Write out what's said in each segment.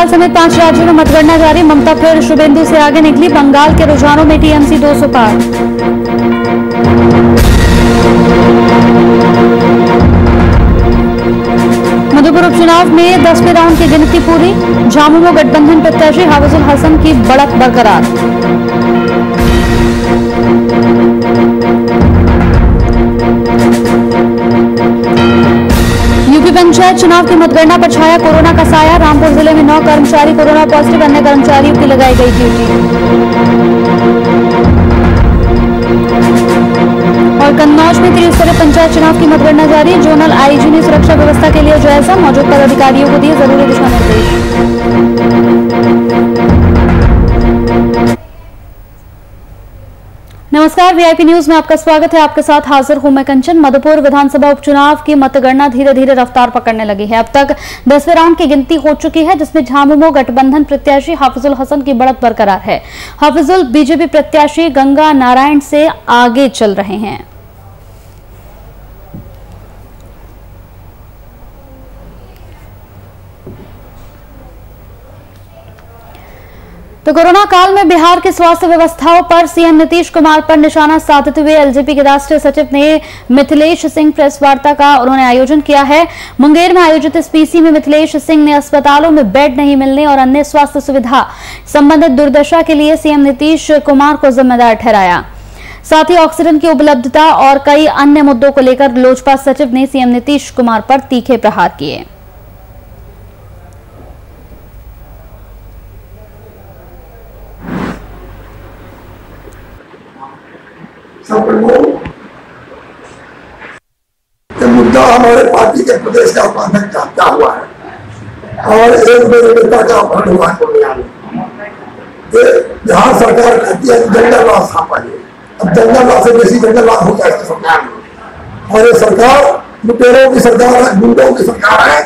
बंगाल समेत 5 राज्यों में मतगणना जारी। ममता फिर शुभेंदु से आगे निकली। बंगाल के रुझानों में टीएमसी 200 पार। मधुपुर उपचुनाव में 10वें राउंड की गिनती पूरी। झामुमो गठबंधन प्रत्याशी हाफिजुल हसन की बढ़त बरकरार। यूपी पंचायत चुनाव की मतगणना पर छाया कोरोना का साया। रामपुर जिले में 9 कर्मचारी कोरोना पॉजिटिव, अन्य कर्मचारियों की लगाई गई ड्यूटी। और कन्नौज में त्रिस्तरीय पंचायत चुनाव की मतगणना जारी। जोनल आईजी ने सुरक्षा व्यवस्था के लिए जायजा। मौजूद पदाधिकारियों को दिए जरूरी दिशा निर्देश। नमस्कार, वीआईपी न्यूज में आपका स्वागत है। आपके साथ हाजिर हूं मैं कंचन। मधुपुर विधानसभा उपचुनाव की मतगणना धीरे धीरे रफ्तार पकड़ने लगी है। अब तक 10वें राउंड की गिनती हो चुकी है, जिसमें झामुमो गठबंधन प्रत्याशी हाफिजुल हसन की बढ़त बरकरार है। हाफिजुल बीजेपी प्रत्याशी गंगा नारायण से आगे चल रहे हैं। तो कोरोना काल में बिहार की स्वास्थ्य व्यवस्थाओं पर सीएम नीतीश कुमार पर निशाना साधते हुए एलजेपी के राष्ट्रीय सचिव ने मिथिलेश सिंह प्रेस वार्ता का उन्होंने आयोजन किया है। मुंगेर में आयोजित इस पीसी में मिथिलेश सिंह ने अस्पतालों में बेड नहीं मिलने और अन्य स्वास्थ्य सुविधा संबंधित दुर्दशा के लिए सीएम नीतीश कुमार को जिम्मेदार ठहराया। साथ ही ऑक्सीजन की उपलब्धता और कई अन्य मुद्दों को लेकर लोजपा सचिव ने सीएम नीतीश कुमार पर तीखे प्रहार किए। सब प्रमुख ये मुद्दा हमारे पार्टी के प्रदेश का उपाध्यक्ष चाहता हुआ है और एक मेरे नेता का अपहरण हुआ है। बिहार सरकार कहती है जंगलवाद स्थापा है। अब जंगलवाद से बेसी जंगलवाद हो जाएगा सरकार में। और ये सरकार लुटेरों की सरकार है, गुंडों की सरकार है।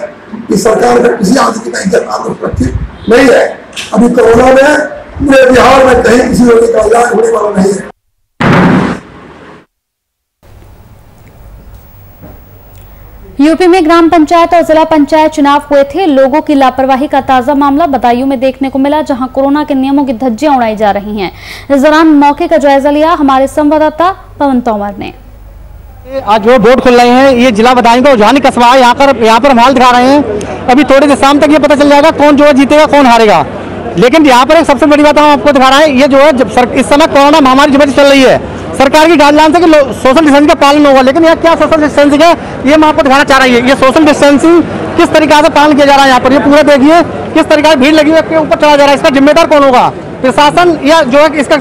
इस सरकार में किसी आदमी का इज्जत आदमी सुरक्षित नहीं है। अभी कोरोना में पूरे बिहार में कहीं किसी रोगी का इलाज होने वाला नहीं है। यूपी में ग्राम पंचायत और जिला पंचायत चुनाव हुए थे। लोगों की लापरवाही का ताजा मामला बदायूं में देखने को मिला, जहां कोरोना के नियमों की धज्जियां उड़ाई जा रही हैं। इस दौरान मौके का जायजा लिया हमारे संवाददाता पवन तोमर ने। आज जो बोर्ड खुल रहे हैं, ये जिला बदायूं का उजानी कस्बा है। यहाँ पर हम हाल दिखा रहे हैं। अभी थोड़ी देर शाम तक ये पता चल जाएगा कौन जो है जीतेगा, कौन हारेगा। लेकिन यहाँ पर एक सबसे बड़ी बात हम आपको दिखा रहे हैं, ये जो है इस समय कोरोना महामारी जब चल रही है, सरकार की गाइडलाइन से कि सोशल डिस्टेंसिंग का पालन होगा। लेकिन यह क्या सोशल डिस्टेंसिंग है, ये मैं आपको दिखाना चाह रही है। ये सोशल डिस्टेंसिंग किस तरीके से पालन किया जा रहा है यहाँ पर, ये पूरा देखिए किस तरीके से भीड़ लगी हुई है, ऊपर चला जा रहा है। इसका जिम्मेदार कौन होगा? प्रशासन या जो है इसका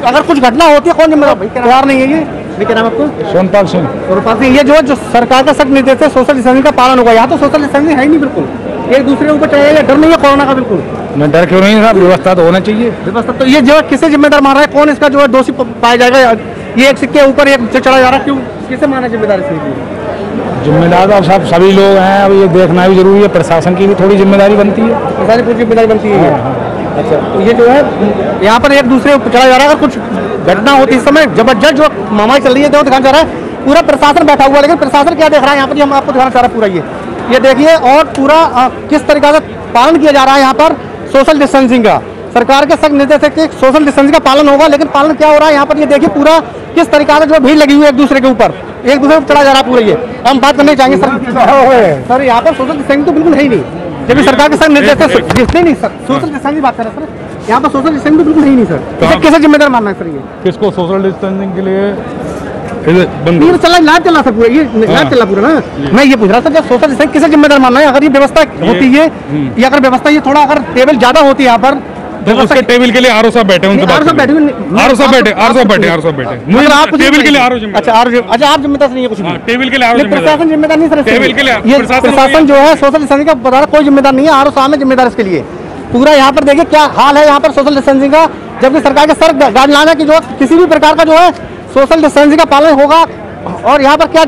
अगर कुछ घटना होती है कौन जिम्मेदार नहीं है? ये क्या नाम आपको? सोनपाल सिंह। ये जो है जो सरकार का सख्त निर्देश है, सोशल डिस्टेंसिंग का पालन होगा। यहाँ तो सोशल डिस्टेंसिंग है ही नहीं, बिल्कुल एक दूसरे के ऊपर चढ़ा जाए। डर नहीं है कोरोना का? बिल्कुल नहीं, डर क्यों नहीं है? व्यवस्था तो होना चाहिए। व्यवस्था तो ये जो है किसे जिम्मेदार मान रहा है, कौन इसका जो है दोषी पाया जाएगा? ये एक सिक्के ऊपर एक चढ़ा जा रहा है, क्यों किसे माना जिम्मेदार? जिम्मेदार अब सब सभी लोग हैं। अब ये देखना भी जरूरी है, प्रशासन की भी थोड़ी जिम्मेदारी बनती है। प्रशासन की जिम्मेदारी बनती है। अच्छा, तो ये जो है यहाँ पर एक दूसरे को चढ़ा जा रहा है। अगर कुछ घटना होती है इस समय जबरदस्त जो महामारी चल रही है, दिखाना चाह रहा है पूरा प्रशासन बैठा हुआ है। लेकिन प्रशासन क्या देख रहा है यहाँ पर, हम आपको दिखाना चाह रहा है पूरा ये देखिए। और पूरा किस तरीके से पालन किया जा रहा है यहाँ पर सोशल डिस्टेंसिंग का। सरकार के सख्त निर्देश है कि सोशल डिस्टेंसिंग का पालन होगा, लेकिन पालन क्या हो रहा है यहाँ पर? ये देखिए पूरा किस तरीके से जो भीड़ लगी हुई है एक दूसरे के ऊपर, एक दूसरे को चढ़ा जा रहा है पूरा। ये हम बात करने चाहेंगे सर यहाँ पर सोशल डिस्टेंसिंग तो बिल्कुल है ही नहीं। जब सरकार के सख्त निर्देश नहीं सर, सोशल डिस्टेंसिंग की बात कर रहे हैं सर, यहाँ पर सोशल डिस्टेंसिंग तो बिल्कुल है ही नहीं सर। किसे जिम्मेदार मानना है सर? ये किसको सोशल डिस्टेंसिंग के लिए चला लाइव चला सर पूरा, ये लाइव चला पूरा ना। मैं ये पूछ रहा था जब सोशल डिस्टेंसिंग किसे जिम्मेदार मानना है? अगर ये व्यवस्था होती है या अगर व्यवस्था ये थोड़ा अगर टेबल ज्यादा होती है यहाँ पर, तो उसके टेबल के लिए आरओ साहब बैठे, उनसे आरओ साहब बैठे। मुझे आप टेबल के लिए आरओ जिम्मेदार। अच्छा आप जिम्मेदार नहीं है कुछ? टेबल के लिए आरओ प्रशासन जिम्मेदार नहीं सर? टेबल के लिए ये प्रशासन जो है सोशल डिस्टेंसिंग का बता कोई जिम्मेदार नहीं है, आरओ साहब है जिम्मेदार इसके लिए। पूरा यहाँ पर देखिए क्या हाल है यहाँ पर सोशल डिस्टेंसिंग का, जबकि सरकार के सर गाइडलाइन है कि जो किसी भी प्रकार का जो है सोशल डिस्टेंसिंग का पालन होगा। और यहाँ पर क्या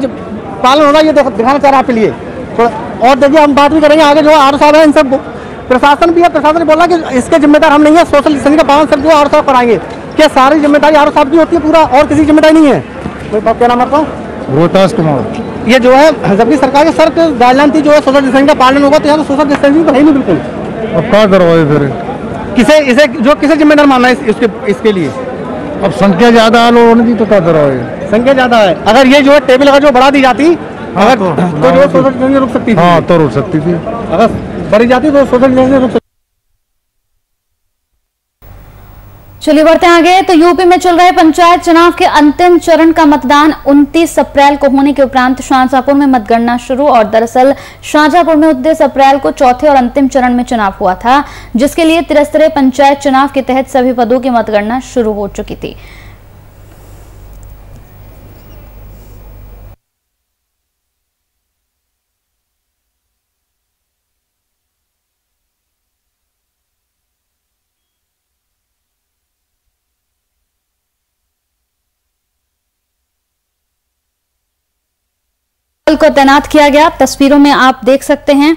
पालन होगा ये दिखाना चाह रहा है आपके लिए। और देखिए हम बात भी करेंगे आगे, जो आरओ साहब है इन सब प्रशासन भी है। प्रशासन ने बोला कि इसके जिम्मेदार हम नहीं है, सोशल डिस्टेंसिंग का पालन सब जो आरओ साहब कराएंगे। क्या सारी जिम्मेदारी आरओ साहब की होती है पूरा, और किसी जिम्मेदारी नहीं है? क्या नाम आपका? रोहतास कुमार। ये जो है जबकि सरकार के सर गाइडलाइन थी जो है सोशल डिस्टेंसिंग का पालन होगा, तो यहाँ तो सोशल डिस्टेंसिंग तो है नहीं बिल्कुल। अब क्या करवाए फिर? किसे जिम्मेदार मानना है इसके लिए? अब संख्या ज्यादा है लोगों की, तो क्या करवाए? संख्या ज्यादा है। अगर ये जो है टेबल अगर जो बढ़ा दी जाती अगर तो जो सोशल डिस्टेंसिंग रुक सकती थी। हाँ, तो रुक सकती थी। अगर बढ़ी जाती तो सोशल डिस्टेंसिंग रुक सकती। चलिए बढ़ते आगे। तो यूपी में चल रहे पंचायत चुनाव के अंतिम चरण का मतदान 29 अप्रैल को होने के उपरांत शाहजहांपुर में मतगणना शुरू। और दरअसल शाहजहांपुर में 29 अप्रैल को चौथे और अंतिम चरण में चुनाव हुआ था, जिसके लिए त्रिस्तरीय पंचायत चुनाव के तहत सभी पदों की मतगणना शुरू हो चुकी थी। को तैनात किया गया। तस्वीरों में आप देख सकते हैं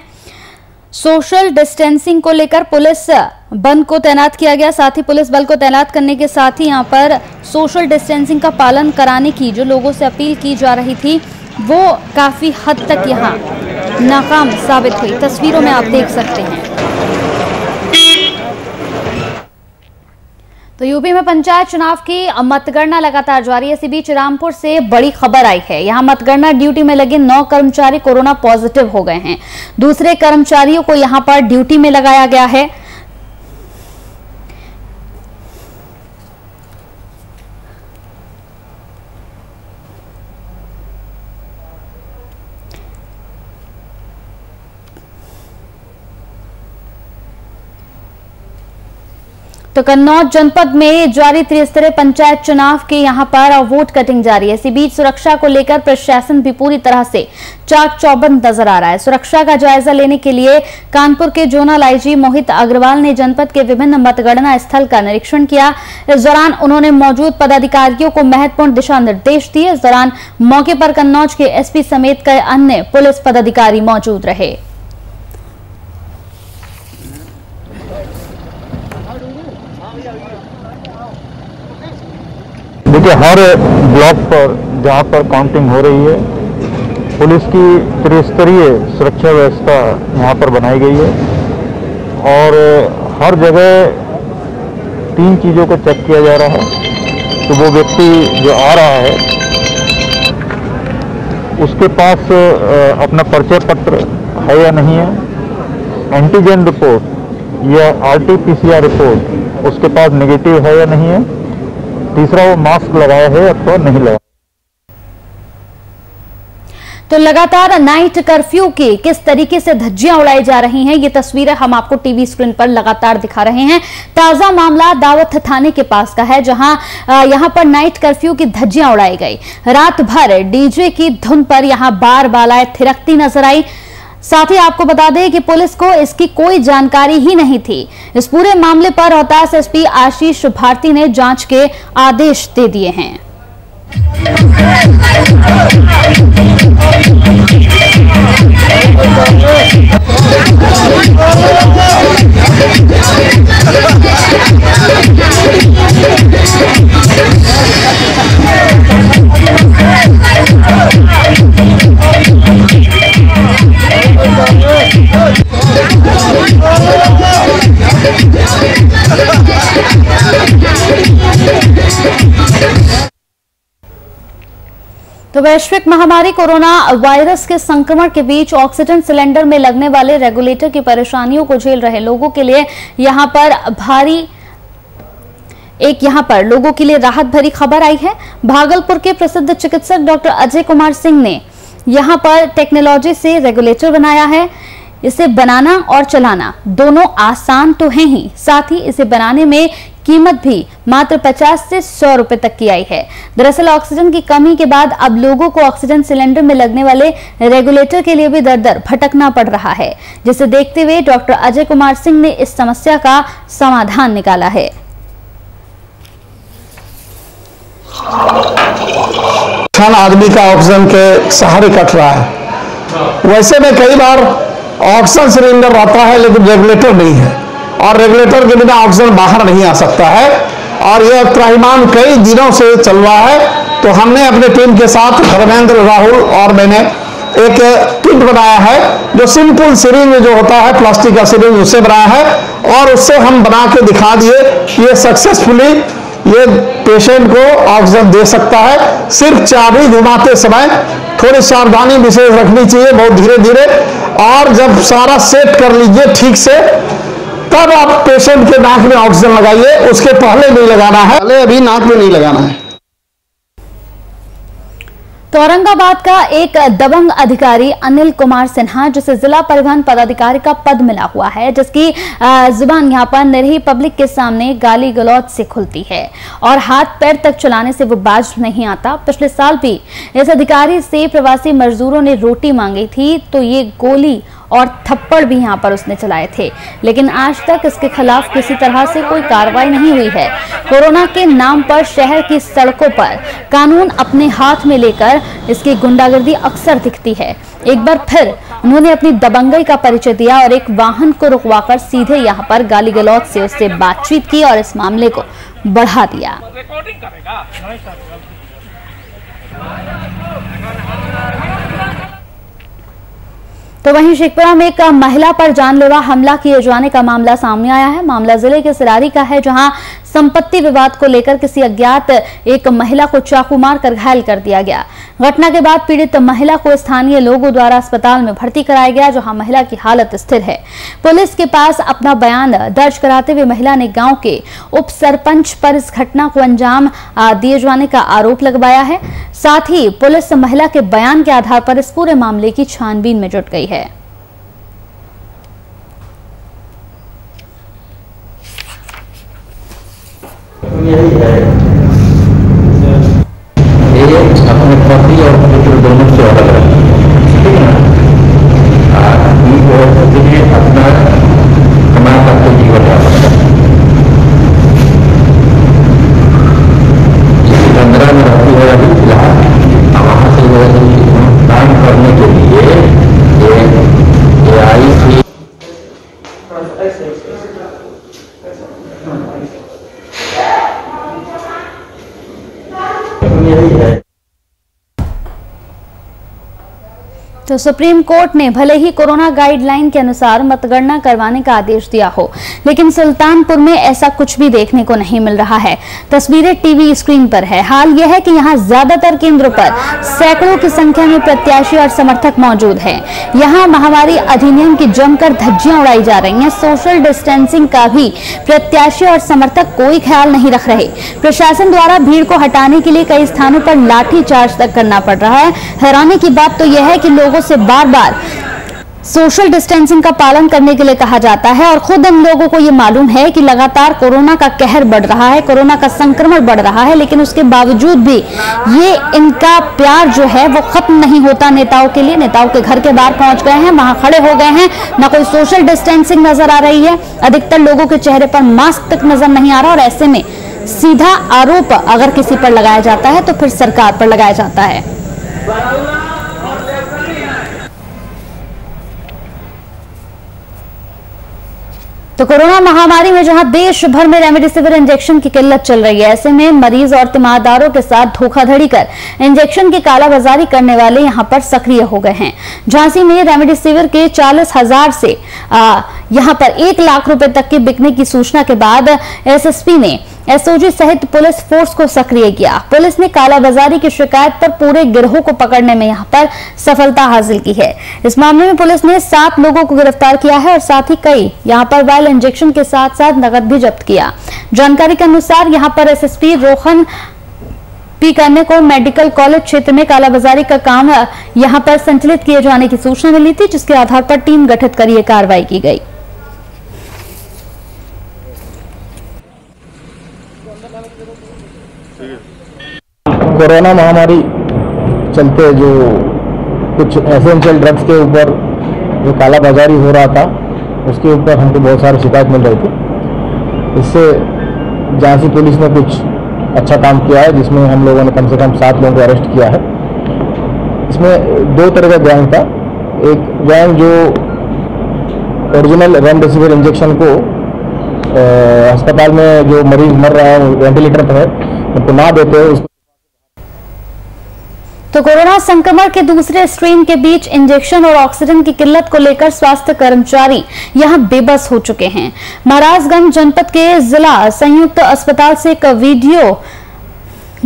सोशल डिस्टेंसिंग को लेकर पुलिस बल को तैनात किया गया। साथ ही पुलिस बल को तैनात करने के साथ ही यहां पर सोशल डिस्टेंसिंग का पालन कराने की जो लोगों से अपील की जा रही थी वो काफी हद तक यहां नाकाम साबित हुई। तस्वीरों में आप देख सकते हैं। तो यूपी में पंचायत चुनाव की मतगणना लगातार जारी है। इसी बीच रामपुर से बड़ी खबर आई है। यहां मतगणना ड्यूटी में लगे 9 कर्मचारी कोरोना पॉजिटिव हो गए हैं। दूसरे कर्मचारियों को यहां पर ड्यूटी में लगाया गया है। तो कन्नौज जनपद में जारी त्रिस्तरीय पंचायत चुनाव के यहां पर वोट कटिंग जारी है। इसी बीच सुरक्षा को लेकर प्रशासन भी पूरी तरह से चाक चौबंद नजर आ रहा है। सुरक्षा का जायजा लेने के लिए कानपुर के जोनल आईजी मोहित अग्रवाल ने जनपद के विभिन्न मतगणना स्थल का निरीक्षण किया। इस दौरान उन्होंने मौजूद पदाधिकारियों को महत्वपूर्ण दिशा निर्देश दिए। इस दौरान मौके पर कन्नौज के एसपी समेत कई अन्य पुलिस पदाधिकारी मौजूद रहे। देखिए, हर ब्लॉक पर जहाँ पर काउंटिंग हो रही है पुलिस की त्रिस्तरीय सुरक्षा व्यवस्था यहाँ पर बनाई गई है और हर जगह 3 चीज़ों को चेक किया जा रहा है। तो वो व्यक्ति जो आ रहा है उसके पास अपना परिचय पत्र है या नहीं है, एंटीजन रिपोर्ट या RT-PCR रिपोर्ट उसके पास नेगेटिव है या नहीं है, तीसरा वो मास्क लगाया है अथवा नहीं लगाया। तो लगातार नाइट कर्फ्यू की किस तरीके से धज्जियां उड़ाई जा रही हैं, ये तस्वीरें हम आपको टीवी स्क्रीन पर लगातार दिखा रहे हैं। ताजा मामला दावथ थाने के पास का है, जहां यहां पर नाइट कर्फ्यू की धज्जियां उड़ाई गई। रात भर डीजे की धुन पर यहां बार बालाएं थिरकती नजर आई। साथ ही आपको बता दें कि पुलिस को इसकी कोई जानकारी ही नहीं थी। इस पूरे मामले पर रोहतास एसपी आशीष भारती ने जांच के आदेश दे दिए हैं। तो वैश्विक महामारी कोरोना वायरस के संक्रमण के बीच ऑक्सीजन सिलेंडर में लगने वाले रेगुलेटर की परेशानियों को झेल रहे लोगों के लिए यहां पर लोगों के लिए राहत भरी खबर आई है। भागलपुर के प्रसिद्ध चिकित्सक डॉक्टर अजय कुमार सिंह ने यहां पर टेक्नोलॉजी से रेगुलेटर बनाया है। इसे बनाना और चलाना दोनों आसान तो हैं ही, साथ ही इसे बनाने में कीमत भी मात्र 50 से 100 रुपए तक की आई है। दरअसल ऑक्सीजन की कमी के बाद अब लोगों को ऑक्सीजन सिलेंडर में लगने वाले रेगुलेटर के लिए भी दर दर भटकना पड़ रहा है, जिसे देखते हुए डॉक्टर अजय कुमार सिंह ने इस समस्या का समाधान निकाला है। आदमी का ऑक्सीजन के सहारे कट रहा है। वैसे में कई बार ऑक्सीजन सिलेंडर रहता है लेकिन रेगुलेटर नहीं है और रेगुलेटर के बिना ऑक्सीजन बाहर नहीं आ सकता है और यह त्राहिमाम कई दिनों से चल रहा है। तो हमने अपने टीम के साथ धर्मेंद्र, राहुल और मैंने एक किट बनाया है जो सिंपल सिरिंज जो होता है, प्लास्टिक का सिरिंज, उससे बनाया है और उससे हम बना के दिखा दिए। ये सक्सेसफुली ये पेशेंट को ऑक्सीजन दे सकता है। सिर्फ चाबी घुमाते समय थोड़ी सावधानी विशेष रखनी चाहिए, बहुत धीरे धीरे, और जब सारा सेट कर लीजिए ठीक से तब आप पेशेंट के नाक में ऑक्सीजन लगाइए, उसके पहले नहीं लगाना है, पहले अभी नाक में नहीं लगाना है। तो औरंगाबाद का एक दबंग अधिकारी अनिल कुमार सिन्हा, जिसे जिला परिवहन पदाधिकारी का पद मिला हुआ है, जिसकी जुबान यहाँ पर निरीह पब्लिक के सामने गाली गलौज से खुलती है और हाथ पैर तक चलाने से वो बाज नहीं आता। पिछले साल भी इस अधिकारी से प्रवासी मजदूरों ने रोटी मांगी थी तो ये गोली और थप्पड़ भी यहाँ पर उसने चलाए थे, लेकिन आज तक इसके खिलाफ किसी तरह से कोई कार्रवाई नहीं हुई है। कोरोना के नाम पर शहर की सड़कों पर कानून अपने हाथ में लेकर इसकी गुंडागर्दी अक्सर दिखती है। एक बार फिर उन्होंने अपनी दबंगई का परिचय दिया और एक वाहन को रुकवाकर सीधे यहाँ पर गाली गलौज से उससे बातचीत की और इस मामले को बढ़ा दिया। तो वहीं शेखपुरा में एक महिला पर जानलेवा हमला किए जाने का मामला सामने आया है। मामला जिले के सिरारी का है, जहां संपत्ति विवाद को लेकर किसी अज्ञात एक महिला को चाकू मारकर घायल कर दिया गया। घटना के बाद पीड़ित महिला को स्थानीय लोगों द्वारा अस्पताल में भर्ती कराया गया, जहां महिला की हालत स्थिर है। पुलिस के पास अपना बयान दर्ज कराते हुए महिला ने गांव के उप सरपंच पर इस घटना को अंजाम दिए जाने का आरोप लगवाया है। साथ ही पुलिस महिला के बयान के आधार पर इस पूरे मामले की छानबीन में जुट गई है। यही है, ये अपने पति और पुत्र दोनों से अलग है, ठीक है ना। आदमी अपना कमा करके जीवन यापन करता है। 15 में रहती है अभी फिलहाल, वहां से काम करने के लिए ये आई थी। तो सुप्रीम कोर्ट ने भले ही कोरोना गाइडलाइन के अनुसार मतगणना करवाने का आदेश दिया हो, लेकिन सुल्तानपुर में ऐसा कुछ भी देखने को नहीं मिल रहा है। तस्वीरें टीवी स्क्रीन पर है। हाल यह है कि यहाँ ज्यादातर केंद्रों पर सैकड़ों की संख्या में प्रत्याशी और समर्थक मौजूद हैं। यहाँ महामारी अधिनियम की जमकर धज्जियां उड़ाई जा रही हैं। सोशल डिस्टेंसिंग का भी प्रत्याशी और समर्थक कोई ख्याल नहीं रख रहे। प्रशासन द्वारा भीड़ को हटाने के लिए कई स्थानों पर लाठी चार्ज तक करना पड़ रहा है। हैरानी की बात तो यह है कि लोगों से बार बार सोशल डिस्टेंसिंग का पालन करने के लिए कहा जाता है और खुद इन लोगों को ये मालूम है कि लगातार कोरोना का कहर बढ़ रहा है, कोरोना का संक्रमण बढ़ रहा है, लेकिन उसके बावजूद भी ये इनका प्यार जो है वो खत्म नहीं होता नेताओं के लिए। नेताओं के घर के बाहर पहुंच गए हैं, वहां खड़े हो गए हैं, ना कोई सोशल डिस्टेंसिंग नजर आ रही है। अधिकतर लोगों के चेहरे पर मास्क तक नजर नहीं आ रहा और ऐसे में सीधा आरोप अगर किसी पर लगाया जाता है तो फिर सरकार पर लगाया जाता है। तो कोरोना महामारी में जहां देश भर में रेमडेसिविर इंजेक्शन की किल्लत चल रही है, ऐसे में मरीज और तीमारदारों के साथ धोखाधड़ी कर इंजेक्शन की कालाबाजारी करने वाले यहां पर सक्रिय हो गए हैं। झांसी में रेमडेसिविर के 40,000 से यहां पर 1 लाख रुपए तक के बिकने की सूचना के बाद एसएसपी ने एसओजी सहित पुलिस फोर्स को सक्रिय किया। पुलिस ने कालाबाजारी की शिकायत पर पूरे गिरोह को पकड़ने में यहां पर सफलता हासिल की है। इस मामले में पुलिस ने 7 लोगों को गिरफ्तार किया है और साथ ही कई यहां पर वायल इंजेक्शन के साथ साथ नकद भी जब्त किया। जानकारी के अनुसार यहां पर एसएसपी रोहन पी करने को मेडिकल कॉलेज क्षेत्र में कालाबाजारी का काम यहां पर संचालित किए जाने की सूचना मिली थी, जिसके आधार पर टीम गठित कर यह कार्रवाई की गई। कोरोना महामारी चलते जो कुछ एसेंशियल ड्रग्स के ऊपर जो कालाबाजारी हो रहा था, उसके ऊपर हमको बहुत सारी शिकायत मिल रही थी। इससे झांसी पुलिस ने कुछ अच्छा काम किया है, जिसमें हम लोगों ने कम से कम 7 लोगों को अरेस्ट किया है। इसमें 2 तरह का गैंग था। एक गैंग जो ओरिजिनल रेमडेसिविर इंजेक्शन को अस्पताल में जो मरीज मर रहा है, वेंटिलेटर पर है, उनको ना देते हैं। तो कोरोना संक्रमण के दूसरे स्ट्रेन के बीच इंजेक्शन और ऑक्सीजन की किल्लत को लेकर स्वास्थ्य कर्मचारी यहां बेबस हो चुके हैं। महाराजगंज जनपद के जिला संयुक्त अस्पताल से एक वीडियो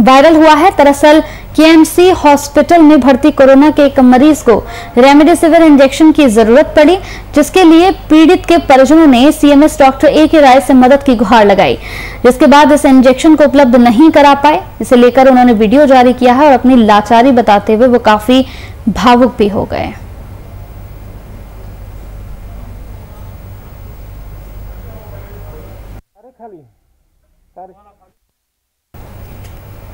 वायरल हुआ है। दरअसल केएमसी हॉस्पिटल में भर्ती कोरोना के एक मरीज को रेमडेसिविर इंजेक्शन की जरूरत पड़ी, जिसके लिए पीड़ित के परिजनों ने सीएमएस डॉक्टर ए के राय से मदद की गुहार लगाई, जिसके बाद इस इंजेक्शन को उपलब्ध नहीं करा पाए। इसे लेकर उन्होंने वीडियो जारी किया है और अपनी लाचारी बताते हुए वो काफी भावुक भी हो गए।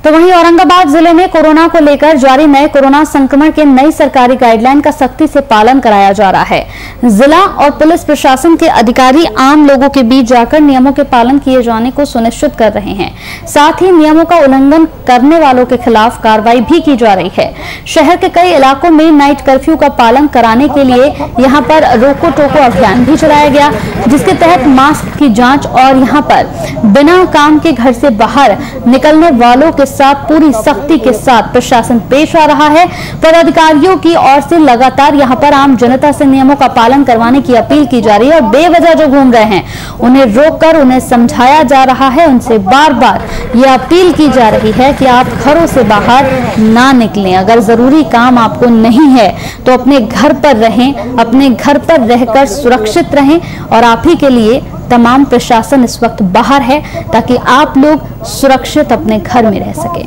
तो वहीं औरंगाबाद जिले में कोरोना को लेकर जारी नए कोरोना संक्रमण के नई सरकारी गाइडलाइन का सख्ती से पालन कराया जा रहा है। जिला और पुलिस प्रशासन के अधिकारी आम लोगों के बीच जाकर नियमों के पालन किए जाने को सुनिश्चित कर रहे हैं। साथ ही नियमों का उल्लंघन करने वालों के खिलाफ कार्रवाई भी की जा रही है। शहर के कई इलाकों में नाइट कर्फ्यू का पालन कराने के लिए यहां पर रोको टोको अभियान भी चलाया गया, जिसके तहत मास्क की जाँच और यहाँ पर बिना काम के घर से बाहर निकलने वालों के साथ पूरी सख्ती के साथ प्रशासन पेश आ रहा है। पदाधिकारियों की ओर से लगातार यहां पर आम जनता से नियमों का पालन करवाने की अपील की जा रही है और बेवजह जो घूम रहे हैं उन्हें रोककर उन्हें समझाया जा रहा है। उनसे बार बार ये अपील की जा रही है कि आप घरों से बाहर ना निकलें। अगर जरूरी काम आपको नहीं है तो अपने घर पर रहें, अपने घर पर रहकर सुरक्षित रहें। और आप ही के लिए तमाम प्रशासन इस वक्त बाहर है ताकि आप लोग सुरक्षित अपने घर में रह सके।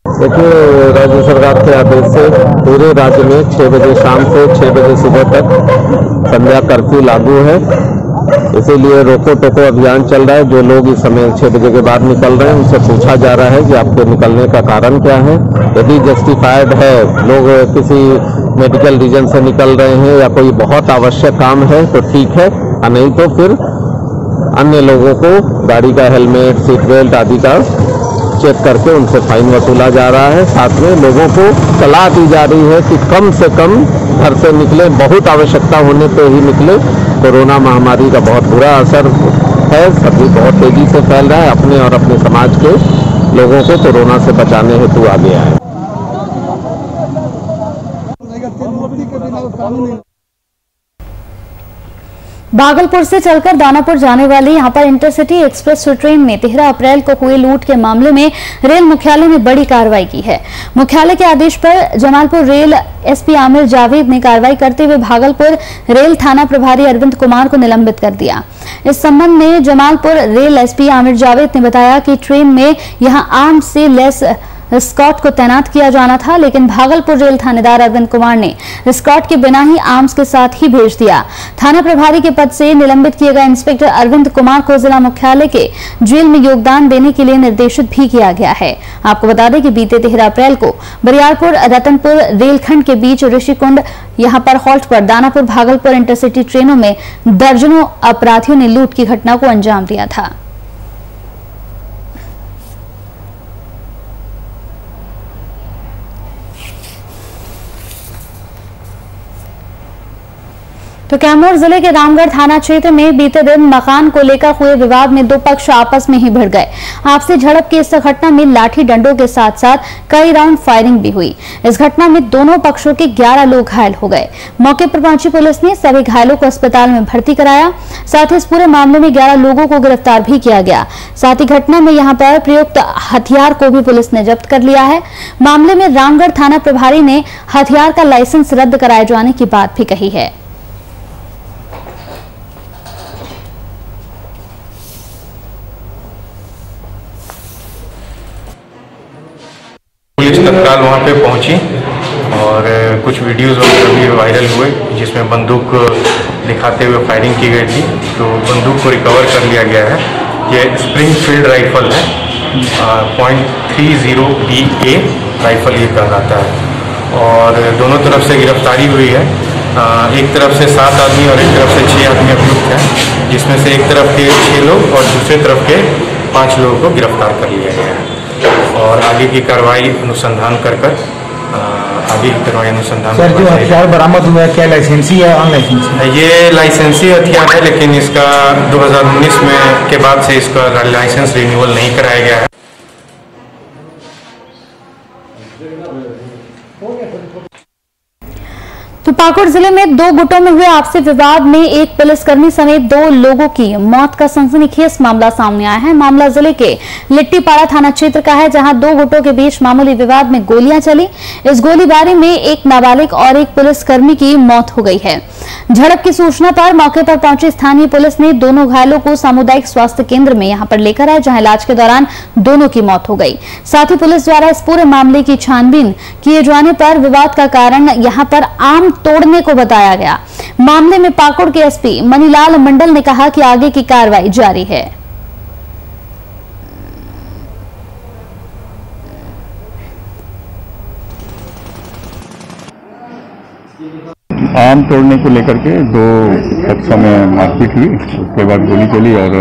देखिए, राज्य सरकार के आदेश से पूरे राज्य में 6 बजे शाम से 6 बजे सुबह तक संध्या कर्फ्यू लागू है। इसीलिए रोको टोको अभियान चल रहा है। जो लोग इस समय 6 बजे के बाद निकल रहे हैं उनसे पूछा जा रहा है कि आपके निकलने का कारण क्या है। यदि जस्टिफाइड है, लोग किसी मेडिकल रीजन से निकल रहे हैं या कोई बहुत आवश्यक काम है तो ठीक है, और नहीं तो फिर अन्य लोगों को गाड़ी का हेलमेट, सीट बेल्ट आदि का चेक करके उनसे फाइन वसूला जा रहा है। साथ में लोगों को सलाह दी जा रही है कि कम से कम घर से निकले, बहुत आवश्यकता होने पर ही निकले। कोरोना महामारी का बहुत बुरा असर है, सभी बहुत तेजी से फैल रहा है। अपने और अपने समाज के लोगों को कोरोना से बचाने हेतु आगे आए। भागलपुर से चलकर दानापुर जाने वाली यहां पर इंटरसिटी एक्सप्रेस ट्रेन में 13 अप्रैल को हुए लूट के मामले में रेल मुख्यालय ने बड़ी कार्रवाई की है। मुख्यालय के आदेश पर जमालपुर रेल एसपी आमिर जावेद ने कार्रवाई करते हुए भागलपुर रेल थाना प्रभारी अरविंद कुमार को निलंबित कर दिया। इस संबंध में जमालपुर रेल एसपी आमिर जावेद ने बताया कि ट्रेन में यहां आर्म्स से लेस स्कॉट को तैनात किया जाना था, लेकिन भागलपुर रेल थानेदार अरविंद कुमार ने स्कॉट के बिना ही आर्म्स के साथ ही भेज दिया। थाना प्रभारी के पद से निलंबित किए गए इंस्पेक्टर अरविंद कुमार को जिला मुख्यालय के जेल में योगदान देने के लिए निर्देशित भी किया गया है। आपको बता दें कि बीते 13 अप्रैल को बरियारपुर रतनपुर रेलखंड के बीच ऋषिकुंड यहां पर हॉल्ट पर दानापुर भागलपुर इंटरसिटी ट्रेनों में दर्जनों अपराधियों ने लूट की घटना को अंजाम दिया था। तो कैमूर जिले के रामगढ़ थाना क्षेत्र में बीते दिन मकान को लेकर हुए विवाद में 2 पक्ष आपस में ही भिड़ गए। आपसी झड़प की इस घटना में लाठी डंडों के साथ साथ कई राउंड फायरिंग भी हुई। इस घटना में दोनों पक्षों के 11 लोग घायल हो गए। मौके पर पहुंची पुलिस ने सभी घायलों को अस्पताल में भर्ती कराया। साथ ही इस पूरे मामले में 11 लोगों को गिरफ्तार भी किया गया। साथ ही घटना में यहाँ पर प्रयुक्त हथियार को भी पुलिस ने जब्त कर लिया है। मामले में रामगढ़ थाना प्रभारी ने हथियार का लाइसेंस रद्द कराए जाने की बात भी कही है। पुलिस तत्काल वहाँ पे पहुँची और कुछ वीडियोज़ वगैरह भी वायरल हुए जिसमें बंदूक दिखाते हुए फायरिंग की गई थी। तो बंदूक को रिकवर कर लिया गया है। यह स्प्रिंगफील्ड राइफल है, .30 BA राइफल ये कहलाता है। और दोनों तरफ से गिरफ्तारी हुई है। एक तरफ से 7 आदमी और एक तरफ से 6 आदमी अभियुक्त हैं, जिसमें से एक तरफ के 6 लोग और दूसरे तरफ के 5 लोगों को गिरफ्तार कर लिया गया है। और आगे की कार्रवाई अनुसंधान कर आगे कार्रवाई अनुसंधान। सर जो हथियार बरामद हुआ है क्या लाइसेंसी है अनलाइसेंसी? ये लाइसेंसी हथियार है, लेकिन इसका 2019 में के बाद से इसका लाइसेंस रिन्यूअल नहीं कराया गया है। तो पाकुड़ जिले में 2 गुटों में हुए आपसी विवाद में एक पुलिसकर्मी समेत 2 लोगों की मौत का सनसनीखेज मामला सामने आया है। मामला जिले के लिट्टीपाड़ा थाना क्षेत्र का है, जहां 2 गुटों के बीच मामूली विवाद में गोलियां चली। इस गोलीबारी में एक नाबालिग और एक पुलिसकर्मी की मौत हो गई है। झड़प की सूचना पर मौके पर पहुंची स्थानीय पुलिस ने दोनों घायलों को सामुदायिक स्वास्थ्य केंद्र में यहां पर लेकर आए, जहां इलाज के दौरान दोनों की मौत हो गई। साथ ही पुलिस द्वारा इस पूरे मामले की छानबीन किए जाने पर विवाद का कारण यहां पर आम तोड़ने को बताया गया। मामले में पाकुड़ के एसपी मनीलाल मंडल ने कहा कि आगे की कार्रवाई जारी है। आम तोड़ने को लेकर के 2 पक्षों में मारपीट हुई, उसके बाद गोली चली और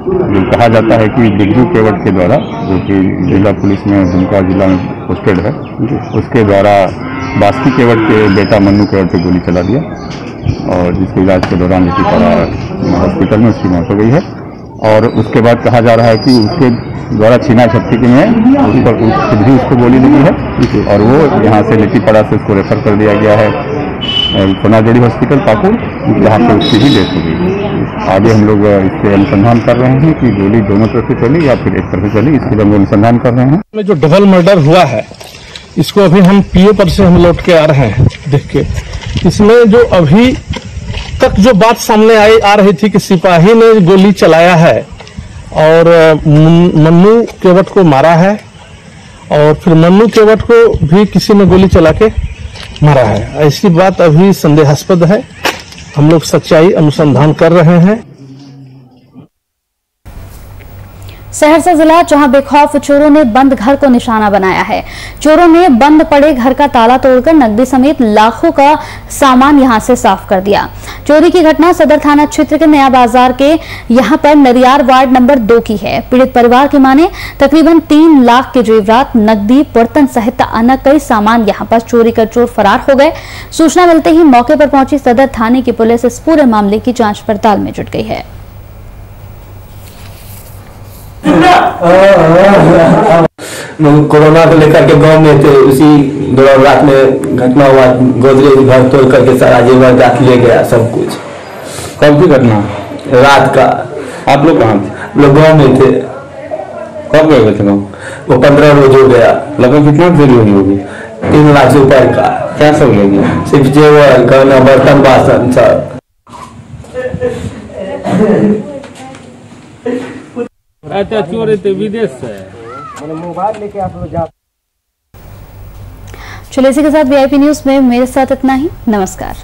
जो कहा जाता है कि बिरजू केवट के द्वारा, जो कि जिला पुलिस में दुमका जिला में पोस्टेड है, उसके द्वारा बास्की केवट के बेटा मन्नू केवट पे गोली चला दिया और जिसके इलाज के दौरान लिट्टीपाड़ा हॉस्पिटल में उसकी मौत हो गई है। और उसके बाद कहा जा रहा है कि उसके द्वारा छीना झपटी में उस पर खुद भी उसको गोली लगी है और वो यहाँ से लिट्टीपाड़ा से उसको रेफर कर दिया गया है सोनाजोड़ी हॉस्पिटल पाकुड़, जहाँ पे उसकी भी डेथ हो गई। आगे हम लोग इससे अनुसंधान कर रहे हैं कि गोली दोनों तरफ से चली या फिर एक तरफ से चली, इसके लिए हम अनुसंधान कर रहे हैं। जो डबल मर्डर हुआ है इसको अभी हम पीओ पर से हम लौट के आ रहे हैं देख के। इसमें जो अभी तक जो बात सामने आ रही थी कि सिपाही ने गोली चलाया है और मन्नू केवट को मारा है और फिर मन्नू केवट को भी किसी ने गोली चला के मारा है, ऐसी बात अभी संदेहास्पद है। हम लोग सच्चाई अनुसंधान कर रहे हैं। सहरसा जिला, जहां बेखौफ चोरों ने बंद घर को निशाना बनाया है। चोरों ने बंद पड़े घर का ताला तोड़कर नकदी समेत लाखों का सामान यहां से साफ कर दिया। चोरी की घटना सदर थाना क्षेत्र के नया बाजार के यहां पर नरियार वार्ड नंबर 2 की है। पीड़ित परिवार की माने तकरीबन 3 लाख के जेवरात, नकदी, बर्तन सहित अन्य कई सामान यहां पर चोरी कर चोर फरार हो गए। सूचना मिलते ही मौके पर पहुंची सदर थाने की पुलिस इस पूरे मामले की जांच पड़ताल में जुट गई है। कोरोना को लेकर के गांव में थे, उसी दौरान रात में घटना हुआ। गोदरेज घर तोड़ करके सारा जेवर ले गया सब कुछ। कब की घटना? रात का। आप लोग कहाँ थे? लोग गाँव में थे। कब गए थे गाँव? वो 15 रोज हो गया। लगभग कितना देरी हुई होगी? 3 लाख से ऊपर का। क्या सब ले गया? सिर्फ जेवर, गहना, बर्तन, बासन सब। चोर विदेश से मोबाइल लेके आप लोग जा। चलिए इसी के साथ वीआईपी न्यूज में मेरे साथ इतना ही। नमस्कार।